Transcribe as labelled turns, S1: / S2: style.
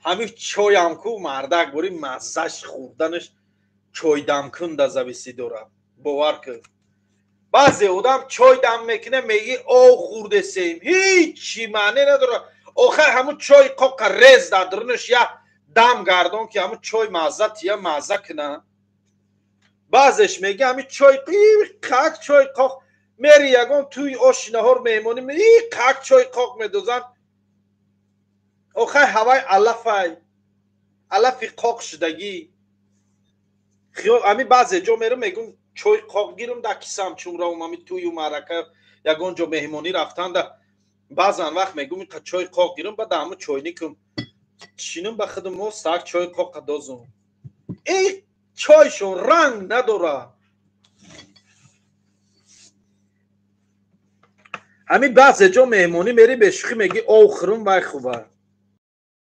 S1: همین چای هم کو مردک بوری مزهش خوردنش چای دم کن در زویسی داره باور کن. بعضی آدم چای دم میکنه میگی او خورده سیم هیچی معنی نداره. آخر همون چای قاق ریز در درونش یا دم گردان که همون چای مزه تیه مزه کنه. بعضش میگه همین چای قاق چای قاق میری یگان توی آش نهار میمونی میگی قاق چای قاق میدوزن. آخر هوای علفی قاق شدگی خیال همین بعضی جا میرم میگم چای قاق گیرم در کیسم چون را همین توی مرکه یگان جا مهمانی رفتن در بعضن وقت میگم چای قاق گیرم بعد همون چای نیکم چینم بخدم ما ساک چای قاق دازم این چایشون رنگ نداره. همین بعضی جا مهمانی میری به شوخی میگی آخرم وای خوبه